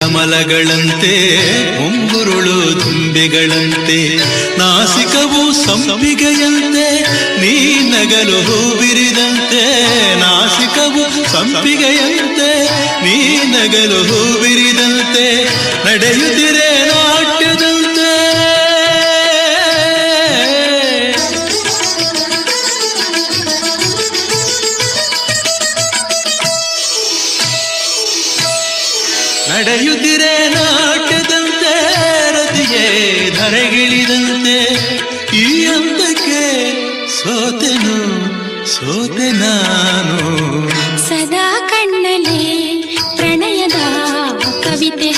ಕಮಲಗಳಂತೆ ಮುಂಗುರುಳು ದುಂಬಿಗಳಂತೆ ನಾಸಿಕವು ಸಂಪಿಗೆಯಂತೆ ನೀ ನಗಲು ಹೂವಿರಿದಂತೆ ನಾಸಿಕವು ಸಂಪಿಗೆಯಂತೆ ನೀ ನಗಲು ಹೂವಿರಿದಂತೆ ನಡೆಯುತ್ತಿರೆ ನಾಟ್ಯದಂತೆ ನಡೆಯುತ್ತಿರೆ ನಾಟ್ಯದಂತೆ ರತಿಯೇ ಧರೆಗಿಳಿದಂತೆ ಈ ಹಂತಕ್ಕೆ ಸೋತೆ ನಾನು ಸದಾ ಕಣ್ಣಲ್ಲಿ ಪ್ರಣಯದ ಕವಿತೆ